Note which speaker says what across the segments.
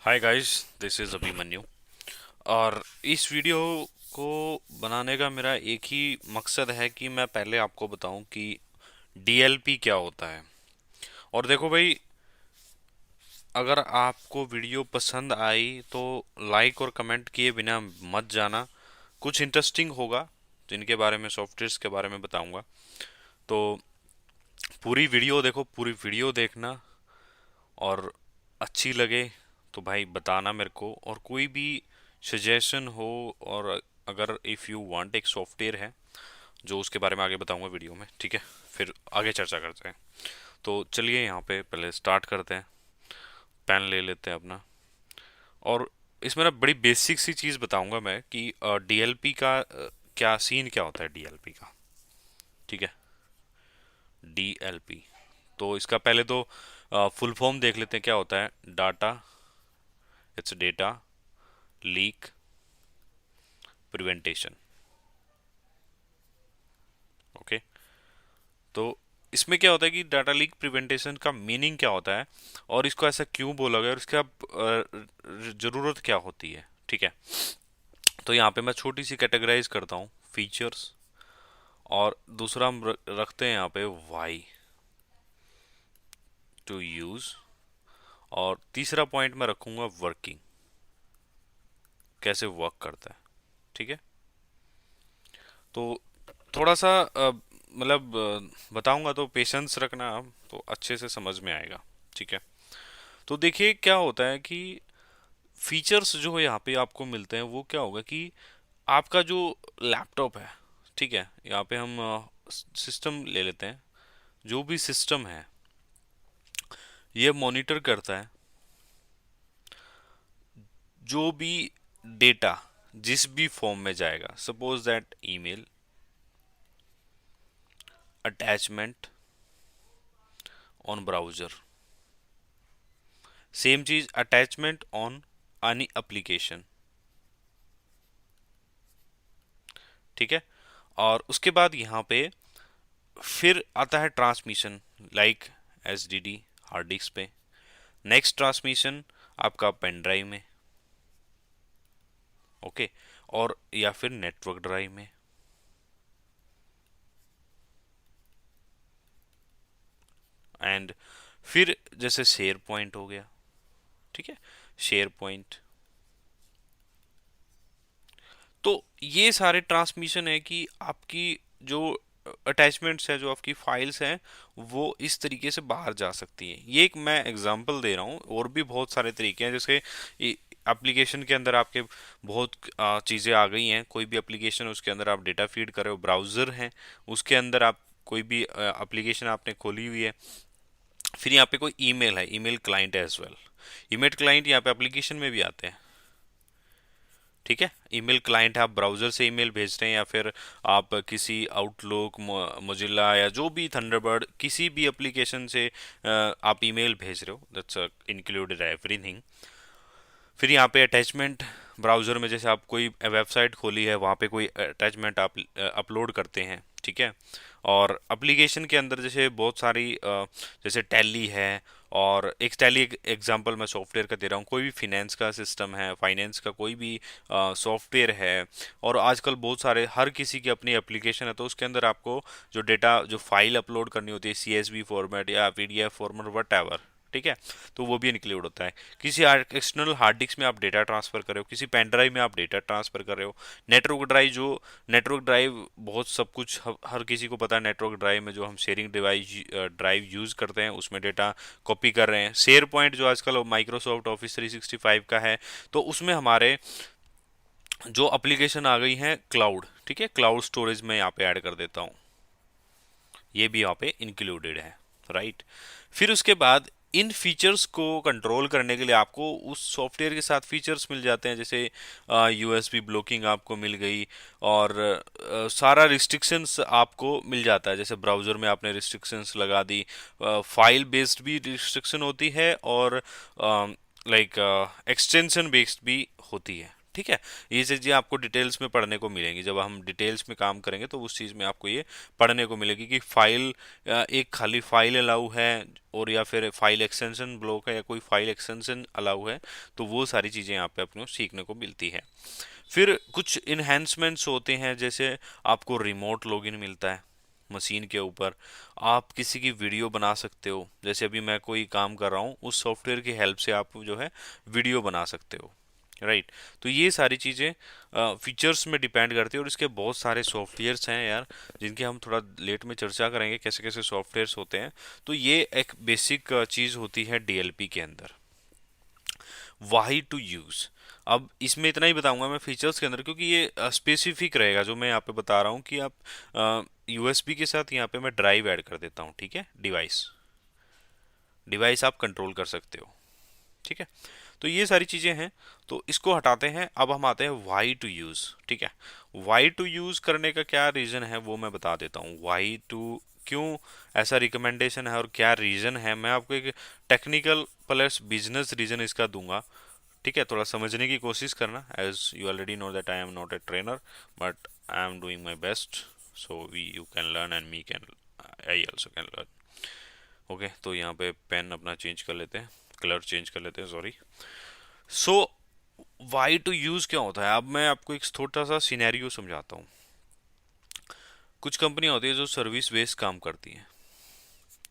Speaker 1: Hi guys, this is Abhimanyu. और इस video को बनाने का मेरा एक ही मकसद है कि मैं पहले आपको बताऊं कि डीएलपी क्या होता है। और देखो भाई, अगर आपको वीडियो पसंद आई तो लाइक और कमेंट किए बिना मत जाना। कुछ इंटरेस्टिंग होगा जिनके बारे में, सॉफ्टवेयर्स के बारे में बताऊंगा। तो पूरी वीडियो देखो, पूरी वीडियो देखना, और अच्छी लगे तो भाई बताना मेरे को। और कोई भी सजेशन हो, और अगर इफ़ यू वांट, एक सॉफ्टवेयर है जो उसके बारे में आगे बताऊंगा वीडियो में, ठीक है? फिर आगे चर्चा करते हैं। तो चलिए यहाँ पे पहले स्टार्ट करते हैं। पेन ले लेते हैं अपना। और इसमें ना बड़ी बेसिक सी चीज़ बताऊंगा मैं कि डीएलपी का क्या सीन, क्या होता है डीएलपी का, ठीक है? डीएलपी, तो इसका पहले तो फुल फॉर्म देख लेते हैं क्या होता है। Data, it's data leak prevention. Okay, तो इसमें क्या होता है कि डाटा लीक प्रिवेंटेशन का मीनिंग क्या होता है, और इसको ऐसा क्यों बोला गया, और इसका ज़रूरत क्या होती है, ठीक है? तो यहाँ पे मैं छोटी सी कैटेगराइज करता हूँ, फीचर्स, और दूसरा हम रखते हैं यहाँ पे वाई टू यूज़, और तीसरा पॉइंट मैं रखूँगा वर्किंग, कैसे वर्क करता है, ठीक है? तो थोड़ा सा मतलब बताऊंगा तो पेशेंस रखना, तो अच्छे से समझ में आएगा, ठीक है? तो देखिए क्या होता है कि फीचर्स जो यहाँ पे आपको मिलते हैं वो क्या होगा कि आपका जो लैपटॉप है, ठीक है, यहाँ पे हम सिस्टम ले लेते हैं। जो भी सिस्टम है ये मॉनिटर करता है जो भी डेटा जिस भी फॉर्म में जाएगा, suppose that email, attachment on browser, same चीज अटैचमेंट ऑन एनी एप्लीकेशन, ठीक है? और उसके बाद यहाँ पे फिर आता है transmission, like SDD, hard disk पे। नेक्स्ट ट्रांसमिशन आपका पेन ड्राइव में, ओके, और या फिर नेटवर्क ड्राइव में। एंड फिर जैसे शेयर पॉइंट हो गया, ठीक है, शेयर पॉइंट। तो ये सारे ट्रांसमिशन है कि आपकी जो अटैचमेंट्स है, जो आपकी फाइल्स हैं, वो इस तरीके से बाहर जा सकती हैं। ये एक मैं एग्जांपल दे रहा हूँ, और भी बहुत सारे तरीके हैं। जैसे एप्लीकेशन के अंदर आपके बहुत चीज़ें आ गई हैं। कोई भी एप्लीकेशन, उसके अंदर आप डेटा फीड कर रहे हो, ब्राउज़र हैं, उसके अंदर आप कोई भी एप्लीकेशन आपने खोली हुई है। फिर यहाँ पे कोई ईमेल है, ईमेल क्लाइंट है एज वेल। ईमेल क्लाइंट यहाँ पे एप्लीकेशन में भी आते हैं, ठीक है? ईमेल क्लाइंट है, आप ब्राउज़र से ईमेल भेज रहे हैं, या फिर आप किसी आउटलुक, मोजिला, या जो भी थंडरबर्ड, किसी भी एप्लीकेशन से आप ईमेल भेज रहे हो, दैट्स इंक्लूडेड एवरीथिंग। फिर यहाँ पे अटैचमेंट, ब्राउज़र में जैसे आप कोई वेबसाइट खोली है, वहाँ पे कोई अटैचमेंट आप अपलोड करते हैं, ठीक है? और एप्लीकेशन के अंदर जैसे बहुत सारी जैसे टैली है, और एक टैली एग्जांपल मैं सॉफ्टवेयर का दे रहा हूँ। कोई भी फिनेंस का सिस्टम है, फाइनेंस का कोई भी सॉफ्टवेयर है, और आजकल बहुत सारे, हर किसी की अपनी एप्लीकेशन है, तो उसके अंदर आपको जो डेटा, जो फाइल अपलोड करनी होती है, सीएसवी फॉर्मेट या पीडीएफ फॉर्मेट, वट एवर, ठीक है, तो वो भी इंक्लूड होता है। किसी एक्सटर्नल हार्ड डिस्क में आप डेटा ट्रांसफर कर रहे हो, किसी पेन ड्राइव में आप डेटा ट्रांसफर कर रहे हो, नेटवर्क ड्राइव, जो नेटवर्क ड्राइव बहुत सब कुछ हर किसी को पता है। नेटवर्क ड्राइव में जो हम शेयरिंग डिवाइस ड्राइव यूज करते हैं, उसमें डेटा कॉपी कर रहे हैं। शेयर पॉइंट जो आजकल माइक्रोसॉफ्ट ऑफिस 365 का है, तो उसमें हमारे जो एप्लीकेशन आ गई हैं क्लाउड, ठीक है, क्लाउड स्टोरेज में यहाँ पे ऐड कर देता हूँ, ये भी यहाँ पे इंक्लूडेड है, राइट? फिर उसके बाद इन फीचर्स को कंट्रोल करने के लिए आपको उस सॉफ्टवेयर के साथ फीचर्स मिल जाते हैं, जैसे यूएसबी ब्लॉकिंग आपको मिल गई, और सारा रिस्ट्रिक्शंस आपको मिल जाता है। जैसे ब्राउज़र में आपने रिस्ट्रिक्शंस लगा दी, फाइल बेस्ड भी रिस्ट्रिक्शन होती है, और लाइक एक्सटेंशन बेस्ड भी होती है, ठीक है। ये चीज़ें आपको डिटेल्स में पढ़ने को मिलेंगी, जब हम डिटेल्स में काम करेंगे तो उस चीज़ में आपको ये पढ़ने को मिलेगी कि फाइल, एक खाली फाइल अलाउ है और या फिर फाइल एक्सटेंशन ब्लॉक है या कोई फाइल एक्सटेंशन अलाउ है, तो वो सारी चीज़ें यहाँ पे अपने को सीखने को मिलती है। फिर कुछ इन्हेंसमेंट्स होते हैं, जैसे आपको रिमोट लॉगिन मिलता है मशीन के ऊपर, आप किसी की वीडियो बना सकते हो, जैसे अभी मैं कोई काम कर रहा हूँ उस सॉफ्टवेयर की हेल्प से आप जो है वीडियो बना सकते हो, राइट। तो ये सारी चीज़ें फीचर्स में डिपेंड करती है, और इसके बहुत सारे सॉफ्टवेयर्स हैं यार, जिनकी हम थोड़ा लेट में चर्चा करेंगे कैसे कैसे सॉफ्टवेयर्स होते हैं। तो ये एक बेसिक चीज़ होती है डीएलपी के अंदर, वाई टू यूज़। अब इसमें इतना ही बताऊंगा मैं फीचर्स के अंदर, क्योंकि ये स्पेसिफिक रहेगा जो मैं यहाँ पे बता रहा हूँ कि आप यूएसबी के साथ यहाँ पे मैं ड्राइव ऐड कर देता हूँ, ठीक है। डिवाइस डिवाइस आप कंट्रोल कर सकते हो, ठीक है। तो ये सारी चीज़ें हैं, तो इसको हटाते हैं। अब हम आते हैं वाई टू यूज़, ठीक है। वाई टू यूज़ करने का क्या रीज़न है वो मैं बता देता हूँ, वाई टू क्यों ऐसा रिकमेंडेशन है और क्या रीज़न है, मैं आपको एक टेक्निकल प्लस बिजनेस रीज़न इसका दूंगा, ठीक है। थोड़ा समझने की कोशिश करना, as you already know that I am not a trainer but I am doing my best, so we you can learn and me can, I also can learn. Okay, तो यहाँ पे पेन अपना चेंज कर लेते हैं, colour change कर लेते हैं, sorry. So why to use क्या होता है, अब मैं आपको एक छोटा सा सिनेरियो समझाता हूँ। कुछ कंपनियाँ होती है जो सर्विस बेस्ड काम करती हैं,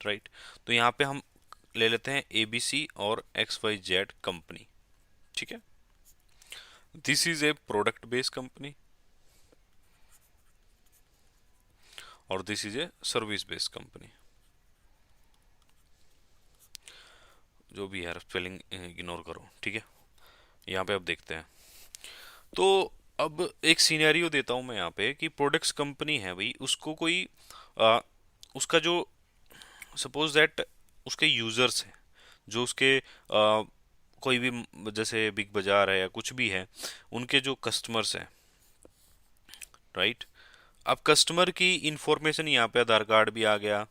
Speaker 1: राइट। तो यहाँ पे हम ले लेते हैं एबीसी और एक्स वाई जेड कंपनी, ठीक है। This is a product based company और this is a service based company, जो भी है स्पेलिंग इग्नोर करो, ठीक है। यहाँ पे अब देखते हैं, तो अब एक सिनेरियो देता हूँ मैं यहाँ पे कि प्रोडक्ट्स कंपनी है भाई, उसको कोई आ, उसका जो, सपोज दैट उसके यूजर्स हैं, जो उसके कोई भी जैसे बिग बाजार है या कुछ भी है, उनके जो कस्टमर्स हैं, राइट। अब कस्टमर की इंफॉर्मेशन यहाँ पे आधार कार्ड भी आ गया,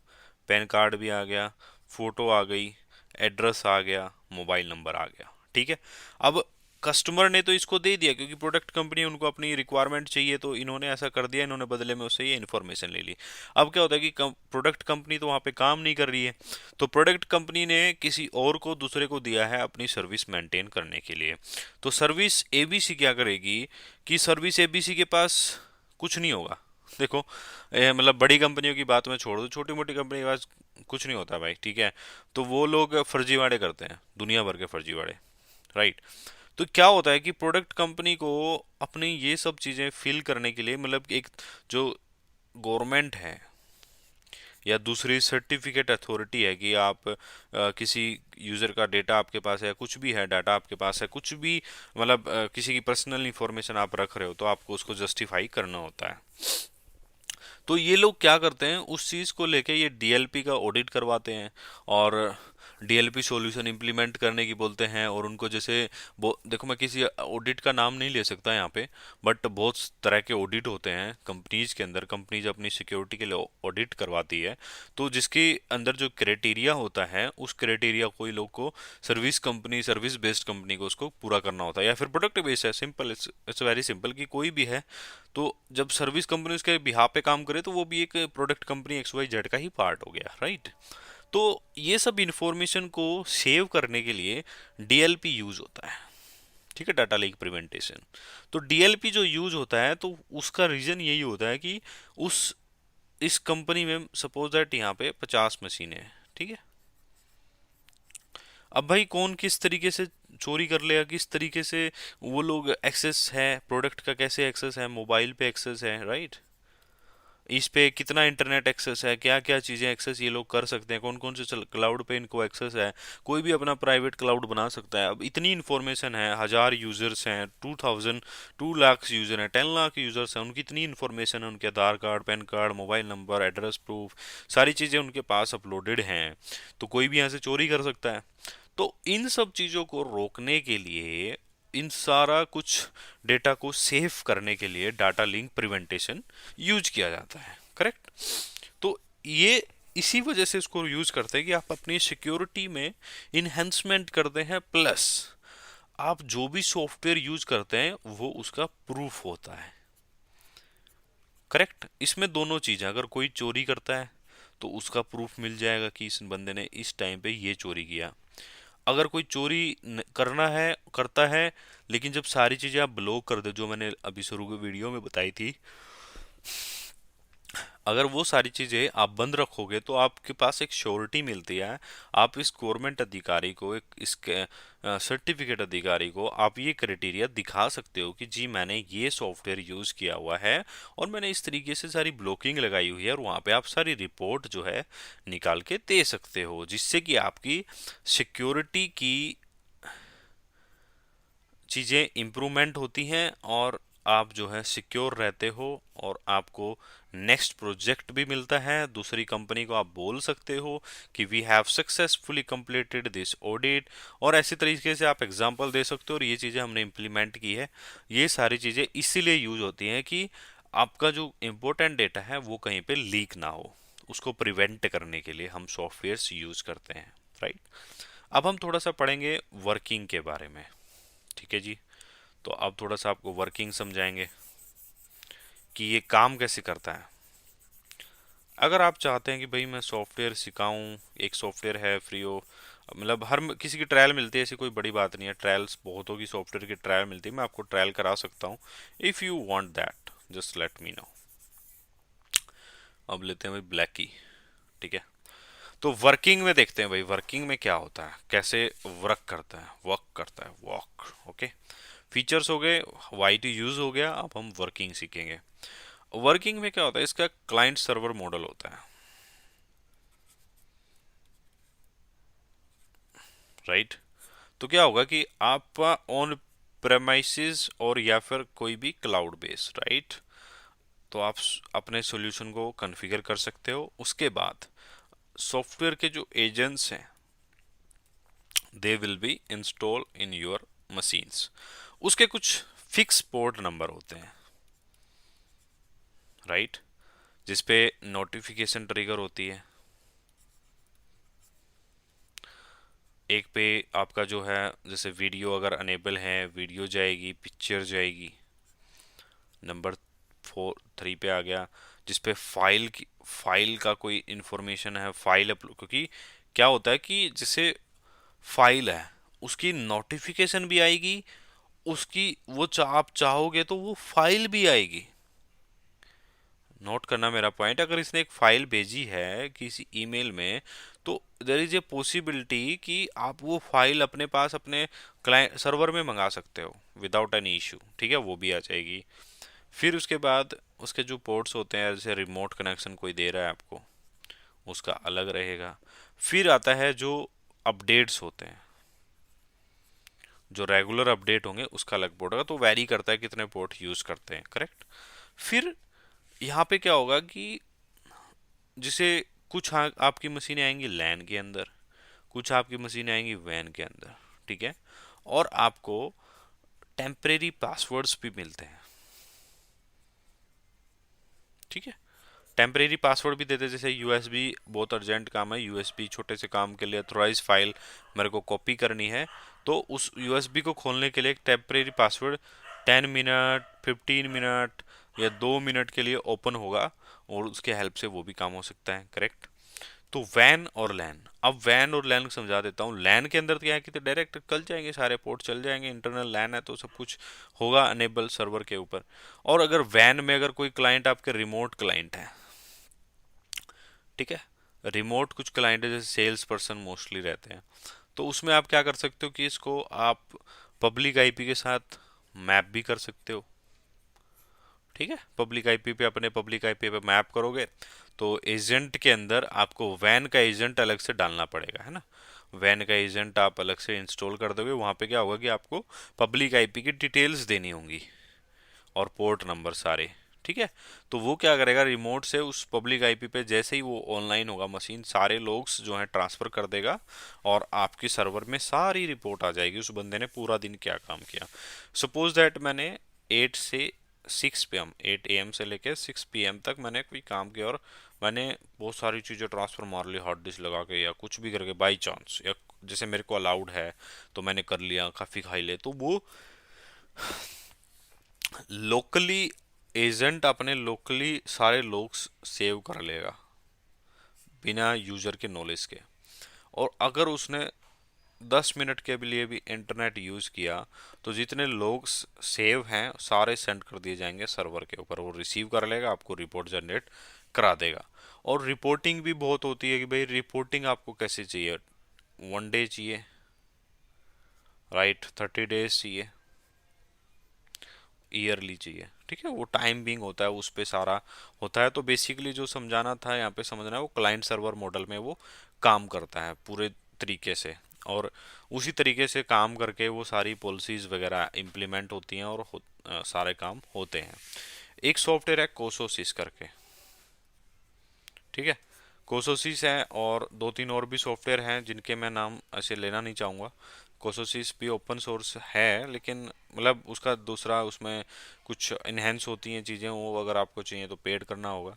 Speaker 1: पैन कार्ड भी आ गया, फोटो आ गई, एड्रेस आ गया, मोबाइल नंबर आ गया, ठीक है। अब कस्टमर ने तो इसको दे दिया क्योंकि प्रोडक्ट कंपनी उनको अपनी रिक्वायरमेंट चाहिए, तो इन्होंने ऐसा कर दिया, इन्होंने बदले में उससे ये इन्फॉर्मेशन ले ली। अब क्या होता है कि प्रोडक्ट कंपनी तो वहाँ पे काम नहीं कर रही है, तो प्रोडक्ट कंपनी ने किसी और को, दूसरे को दिया है अपनी सर्विस मेंटेन करने के लिए। तो सर्विस एबीसी क्या करेगी कि सर्विस एबीसी के पास कुछ नहीं होगा। देखो, मतलब बड़ी कंपनियों की बात मैं छोड़ दूँ, छोटी मोटी कंपनी के पास कुछ नहीं होता भाई, ठीक है। तो वो लोग फर्जीवाड़े करते हैं, दुनिया भर के फर्जीवाड़े, राइट। तो क्या होता है कि प्रोडक्ट कंपनी को अपनी ये सब चीज़ें फिल करने के लिए, मतलब एक जो गवर्नमेंट है या दूसरी सर्टिफिकेट अथॉरिटी है कि आप किसी यूज़र का डेटा आपके पास है, कुछ भी है डाटा आपके पास है, कुछ भी मतलब किसी की पर्सनल इंफॉर्मेशन आप रख रहे हो, तो आपको उसको जस्टिफाई करना होता है। तो ये लोग क्या करते हैं, उस चीज़ को लेके ये डीएलपी का ऑडिट करवाते हैं और डीएलपी सॉल्यूशन इंप्लीमेंट करने की बोलते हैं। और उनको जैसे देखो, मैं किसी ऑडिट का नाम नहीं ले सकता यहाँ पे, बट बहुत तरह के ऑडिट होते हैं कंपनीज के अंदर, कंपनीज अपनी सिक्योरिटी के लिए ऑडिट करवाती है। तो जिसके अंदर जो क्राइटेरिया होता है, उस क्राइटेरिया कोई लोग को service company, service based company को उसको पूरा करना होता है, या फिर प्रोडक्ट बेस्ड है, सिंपल, इट्स वेरी सिंपल कि कोई भी है। तो जब सर्विस कंपनी उसके बिहाफ पे काम करे तो वो भी एक product company X Y Z का ही पार्ट हो गया, राइट। तो ये सब इंफॉर्मेशन को सेव करने के लिए डीएलपी यूज होता है, ठीक है, डाटा लीक प्रिवेंटेशन। तो डीएलपी जो यूज होता है, तो उसका रीजन यही होता है कि उस इस कंपनी में सपोज दैट यहाँ पे 50 मशीनें हैं, ठीक है। अब भाई कौन किस तरीके से चोरी कर लेगा, किस तरीके से वो लोग एक्सेस है, प्रोडक्ट का कैसे एक्सेस है, मोबाइल पे एक्सेस है, राइट। इस पे कितना इंटरनेट एक्सेस है, क्या क्या चीज़ें एक्सेस ये लोग कर सकते हैं, कौन कौन से क्लाउड पे इनको एक्सेस है। कोई भी अपना प्राइवेट क्लाउड बना सकता है। अब इतनी इन्फॉर्मेशन है, 1000 यूजर्स हैं, 2 लाख यूजर हैं, 10 लाख यूजर्स हैं, उनकी इतनी इन्फॉर्मेशन है, उनके Aadhaar card, PAN card, mobile number, address proof, सारी चीज़ें उनके पास अपलोडेड हैं। तो कोई भी यहाँ से चोरी कर सकता है। तो इन सब चीज़ों को रोकने के लिए, इन सारा कुछ डेटा को सेव करने के लिए डाटा लिंक प्रिवेंटेशन यूज किया जाता है, करेक्ट। तो ये इसी वजह से इसको यूज करते हैं कि आप अपनी सिक्योरिटी में इन्हेंसमेंट करते हैं, प्लस आप जो भी सॉफ्टवेयर यूज करते हैं वो उसका प्रूफ होता है। करेक्ट। इसमें दोनों चीजें, अगर कोई चोरी करता है तो उसका प्रूफ मिल जाएगा कि इस बंदे ने इस टाइम पे ये चोरी किया। अगर कोई चोरी करना है करता है, लेकिन जब सारी चीजें आप ब्लॉक कर दो, जो मैंने अभी शुरू के वीडियो में बताई थी, अगर वो सारी चीजें आप बंद रखोगे तो आपके पास एक श्योरिटी मिलती है। आप इस गवर्नमेंट अधिकारी को, एक इसके सर्टिफिकेट अधिकारी को आप ये क्राइटेरिया दिखा सकते हो कि जी मैंने ये सॉफ्टवेयर यूज किया हुआ है और मैंने इस तरीके से सारी ब्लॉकिंग लगाई हुई है, और वहाँ पे आप सारी रिपोर्ट जो है निकाल के दे सकते हो, जिससे कि आपकी सिक्योरिटी की चीज़ें इम्प्रूवमेंट होती हैं और आप जो है सिक्योर रहते हो, और आपको नेक्स्ट प्रोजेक्ट भी मिलता है। दूसरी कंपनी को आप बोल सकते हो कि we have successfully completed this audit, और ऐसी तरीके से आप एग्जांपल दे सकते हो, और ये चीज़ें हमने इम्प्लीमेंट की है। ये सारी चीज़ें इसीलिए यूज होती हैं कि आपका जो इम्पोर्टेंट डेटा है वो कहीं पे लीक ना हो, उसको प्रिवेंट करने के लिए हम सॉफ्टवेयर्स यूज करते हैं। राइट। अब हम थोड़ा सा पढ़ेंगे वर्किंग के बारे में। ठीक है जी। तो अब थोड़ा सा आपको वर्किंग समझाएंगे कि ये काम कैसे करता है। अगर आप चाहते हैं कि भाई मैं सॉफ्टवेयर सिखाऊं, एक सॉफ्टवेयर है फ्री हो, मतलब हर किसी की ट्रायल मिलती है, ऐसी कोई बड़ी बात नहीं है, ट्रायल्स बहुतों की सॉफ्टवेयर की ट्रायल मिलती है, मैं आपको ट्रायल करा सकता हूँ। If you want that just let me know. अब लेते हैं भाई ब्लैकी। ठीक है। तो वर्किंग में देखते हैं भाई, वर्किंग में क्या होता है, कैसे वर्क। ओके। फीचर्स हो गए, वाई टू यूज हो गया, अब हम वर्किंग सीखेंगे। वर्किंग में क्या होता है, इसका क्लाइंट सर्वर मॉडल होता है। राइट। तो क्या होगा कि आप ऑन प्रेमाइसिस और या फिर कोई भी क्लाउड बेस, राइट, तो आप अपने सॉल्यूशन को कॉन्फ़िगर कर सकते हो। उसके बाद सॉफ्टवेयर के जो एजेंट्स हैं they will be install in your machines. उसके कुछ फिक्स पोर्ट नंबर होते हैं, राइट, जिसपे नोटिफिकेशन ट्रिगर होती है। एक पे आपका जो है, जैसे वीडियो अगर अनेबल है, वीडियो जाएगी, पिक्चर जाएगी। नंबर 3 पे आ गया, जिसपे फाइल का कोई इंफॉर्मेशन है, फाइल अपलोड, क्योंकि क्या होता है कि जैसे फाइल है उसकी नोटिफिकेशन भी आएगी, उसकी वो आप चाहोगे तो वो फाइल भी आएगी। नोट करना मेरा पॉइंट, अगर इसने एक फाइल भेजी है किसी ईमेल में, तो देर इज ए पॉसिबिलिटी कि आप वो फाइल अपने पास अपने क्लाइंट सर्वर में मंगा सकते हो विदाउट एनी इशू। ठीक है, वो भी आ जाएगी। फिर उसके बाद उसके जो पोर्ट्स होते हैं, जैसे रिमोट कनेक्शन कोई दे रहा है आपको, उसका अलग रहेगा। फिर आता है जो अपडेट्स होते हैं, जो रेगुलर अपडेट होंगे उसका अलग पोर्ट होगा, तो वैरी करता है कितने पोर्ट यूज करते हैं। करेक्ट। फिर यहाँ पे क्या होगा कि जिसे कुछ आपकी मशीनें आएंगी लैन के अंदर, कुछ आपकी मशीनें आएंगी वैन के अंदर। ठीक है। और आपको टेम्परेरी पासवर्ड्स भी मिलते हैं। ठीक है। टेम्परेरी पासवर्ड भी देते हैं, जैसे यूएसबी, बहुत अर्जेंट काम है, यूएसबी छोटे से काम के लिए अथोराइज फाइल मेरे को कॉपी करनी है, तो उस यूएसबी को खोलने के लिए एक टेम्परेरी पासवर्ड 10 मिनट, 15 मिनट या 2 मिनट के लिए ओपन होगा, और उसके हेल्प से वो भी काम हो सकता है। करेक्ट। तो वैन और लैन, अब वैन और लैन समझा देता हूँ। लैन के अंदर क्या है कि तो डायरेक्ट चल जाएंगे, सारे पोर्ट चल जाएंगे, इंटरनल लैन है तो सब कुछ होगा अनेबल सर्वर के ऊपर। और अगर वैन में अगर कोई क्लाइंट आपके रिमोट क्लाइंट है, ठीक है, रिमोट कुछ क्लाइंट है, जैसे सेल्स पर्सन मोस्टली रहते हैं, तो उसमें आप क्या कर सकते हो कि इसको आप पब्लिक आईपी के साथ मैप भी कर सकते हो। ठीक है, पब्लिक आईपी पे अपने पब्लिक आईपी पे मैप करोगे तो एजेंट के अंदर आपको वैन का एजेंट अलग से डालना पड़ेगा, है ना। वैन का एजेंट आप अलग से इंस्टॉल कर दोगे, वहाँ पे क्या होगा कि आपको पब्लिक आईपी की डिटेल्स देनी होंगी और पोर्ट नंबर सारे। ठीक है। तो वो क्या करेगा, रिमोट से उस पब्लिक आईपी पे जैसे ही वो ऑनलाइन होगा मशीन, सारे लोग्स जो है ट्रांसफ़र कर देगा, और आपकी सर्वर में सारी रिपोर्ट आ जाएगी उस बंदे ने पूरा दिन क्या काम किया। सपोज दैट मैंने 8 से 6 PM, 8 AM से लेकर 6 PM तक मैंने कोई काम किया, और मैंने बहुत सारी चीज़ें ट्रांसफ़र मार ली हार्ड डिस्क लगा के, या कुछ भी करके बाई चांस, या जैसे मेरे को अलाउड है तो मैंने कर लिया काफ़ी फाइलें, तो वो लोकली एजेंट अपने लोकली सारे लोग सेव कर लेगा बिना यूजर के नॉलेज के। और अगर उसने 10 मिनट के लिए भी इंटरनेट यूज़ किया तो जितने लोग सेव हैं सारे सेंड कर दिए जाएंगे सर्वर के ऊपर, वो रिसीव कर लेगा, आपको रिपोर्ट जनरेट करा देगा। और रिपोर्टिंग भी बहुत होती है कि भाई रिपोर्टिंग आपको कैसे चाहिए, 1 डे चाहिए, राइट, 30 डेज चाहिए, ईयरली चाहिए, ठीक है, वो टाइम बिंग होता है, उस पे सारा होता है। तो बेसिकली जो समझाना था यहाँ पे समझना है, वो क्लाइंट सर्वर मॉडल में वो काम करता है पूरे तरीके से। और उसी तरीके से काम करके वो सारी पॉलिसीज वगैरह इम्प्लीमेंट होती हैं और सारे काम होते हैं। एक सॉफ्टवेयर है कोसोसिस करके, ठीक है, कोसोसिस है, और दो तीन और भी सॉफ्टवेयर हैं जिनके मैं नाम ऐसे लेना नहीं चाहूँगा। कोसोसिस भी ओपन सोर्स है, लेकिन मतलब उसका दूसरा उसमें कुछ इन्हेंस होती हैं चीज़ें, वो अगर आपको चाहिए तो पेड करना होगा।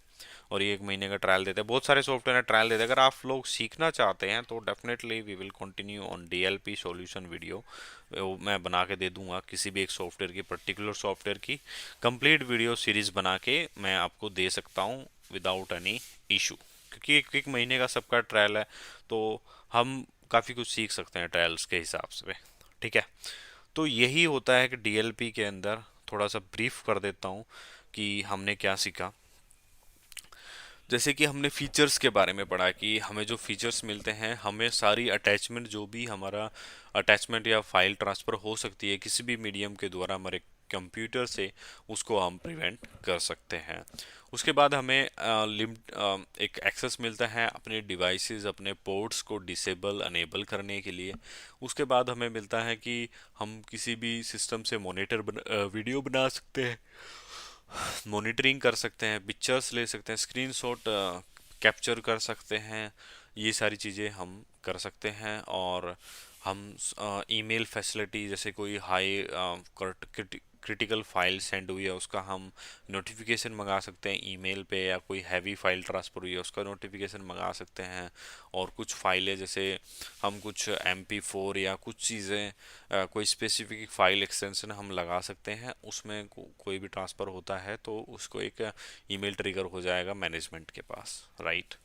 Speaker 1: और ये 1 महीने का ट्रायल देते हैं, बहुत सारे सॉफ्टवेयर ट्रायल देते हैं। अगर आप लोग सीखना चाहते हैं तो definitely we will continue on DLP solution video, वो मैं बना के दे दूंगा, किसी भी एक सॉफ्टवेयर की, पर्टिकुलर सॉफ्टवेयर की कंप्लीट वीडियो सीरीज बना के मैं आपको दे सकता हूँ विदाउट एनी इशू, क्योंकि एक एक महीने का सबका ट्रायल है, तो हम काफ़ी कुछ सीख सकते हैं ट्रायल्स के हिसाब से, ठीक है। तो यही होता है कि डीएलपी के अंदर थोड़ा सा ब्रीफ कर देता हूँ कि हमने क्या सीखा। जैसे कि हमने फीचर्स के बारे में पढ़ा कि हमें जो फीचर्स मिलते हैं, हमें सारी अटैचमेंट, जो भी हमारा अटैचमेंट या फाइल ट्रांसफ़र हो सकती है किसी भी मीडियम के द्वारा हमारे कंप्यूटर से, उसको हम प्रिवेंट कर सकते हैं। उसके बाद हमें लिमिट एक एक्सेस मिलता है अपने डिवाइसेस, अपने पोर्ट्स को डिसेबल अनेबल करने के लिए। उसके बाद हमें मिलता है कि हम किसी भी सिस्टम से वीडियो बना सकते हैं, मॉनिटरिंग कर सकते हैं, पिक्चर्स ले सकते हैं, स्क्रीनशॉट कैप्चर कर सकते हैं, ये सारी चीज़ें हम कर सकते हैं। और हम ईमेल फैसिलिटी, जैसे कोई हाई क्रिटिकल फाइल सेंड हुई है उसका हम नोटिफिकेशन मंगा सकते हैं ईमेल पे, या कोई हैवी फाइल ट्रांसफ़र हुई है उसका नोटिफिकेशन मंगा सकते हैं। और कुछ फाइलें, जैसे हम कुछ MP4 या कुछ चीज़ें, कोई स्पेसिफिक फाइल एक्सटेंशन हम लगा सकते हैं उसमें, कोई भी ट्रांसफ़र होता है तो उसको एक ईमेल ट्रिगर हो जाएगा मैनेजमेंट के पास, राइट।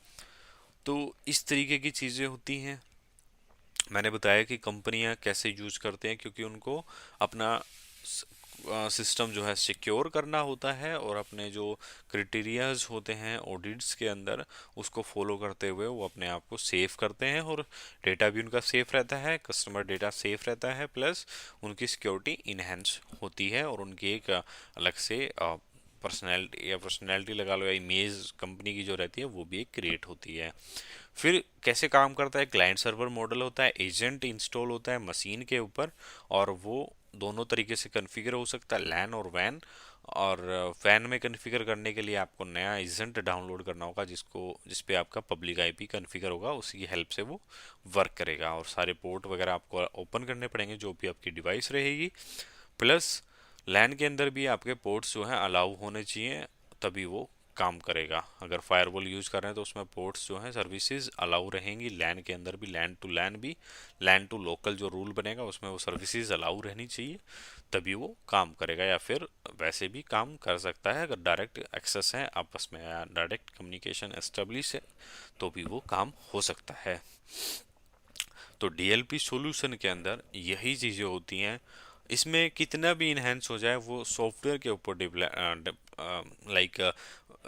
Speaker 1: तो इस तरीके की चीज़ें होती हैं। मैंने बताया कि कंपनियां कैसे यूज करते हैं, क्योंकि उनको अपना सिस्टम जो है सिक्योर करना होता है, और अपने जो क्राइटेरियाज होते हैं ऑडिट्स के अंदर, उसको फॉलो करते हुए वो अपने आप को सेफ करते हैं, और डेटा भी उनका सेफ रहता है, कस्टमर डेटा सेफ रहता है, प्लस उनकी सिक्योरिटी इनहेंस होती है, और उनकी एक अलग से पर्सनैलिटी लगा लो, या इमेज कंपनी की जो रहती है वो भी एक क्रिएट होती है। फिर कैसे काम करता है, क्लाइंट सर्वर मॉडल होता है, एजेंट इंस्टॉल होता है मशीन के ऊपर, और वो दोनों तरीके से कॉन्फ़िगर हो सकता है, लैन और वैन। और वैन में कॉन्फ़िगर करने के लिए आपको नया एजेंट डाउनलोड करना होगा, जिस पे आपका पब्लिक आईपी कॉन्फ़िगर होगा, उसी की हेल्प से वो वर्क करेगा। और सारे पोर्ट वगैरह आपको ओपन करने पड़ेंगे जो भी आपकी डिवाइस रहेगी, प्लस लैन के अंदर भी आपके पोर्ट्स जो हैं अलाउ होने चाहिए, तभी वो काम करेगा। अगर फायरवॉल यूज़ कर रहे हैं तो उसमें पोर्ट्स जो हैं सर्विसेज अलाउ रहेंगी, लैन के अंदर भी, लैन टू लैन भी, लैन टू लोकल जो रूल बनेगा उसमें वो सर्विसेज अलाउ रहनी चाहिए, तभी वो काम करेगा। या फिर वैसे भी काम कर सकता है, अगर डायरेक्ट एक्सेस है आपस में या डायरेक्ट कम्युनिकेशन एस्टेब्लिश है तो भी वो काम हो सकता है। तो डीएलपी सॉल्यूशन के अंदर यही चीज़ें होती हैं। इसमें कितना भी इन्हेंस हो जाए वो सॉफ्टवेयर के ऊपर लाइक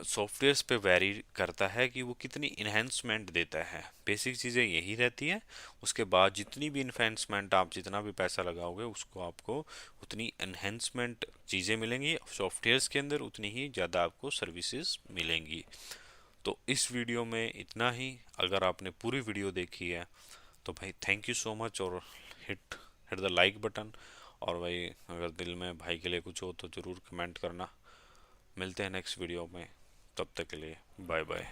Speaker 1: सॉफ्टवेयर्स पे वेरी करता है कि वो कितनी इन्हेंसमेंट देता है। बेसिक चीज़ें यही रहती है, उसके बाद जितनी भी इन्हेंसमेंट, आप जितना भी पैसा लगाओगे उसको आपको उतनी इन्हेंसमेंट चीज़ें मिलेंगी सॉफ्टवेयर्स के अंदर, उतनी ही ज़्यादा आपको सर्विसेज मिलेंगी। तो इस वीडियो में इतना ही। अगर आपने पूरी वीडियो देखी है तो भाई थैंक यू सो मच, और hit hit the like button. और भाई अगर दिल में भाई के लिए कुछ हो तो ज़रूर कमेंट करना। मिलते हैं नेक्स्ट वीडियो में, तब तक के लिए बाय बाय।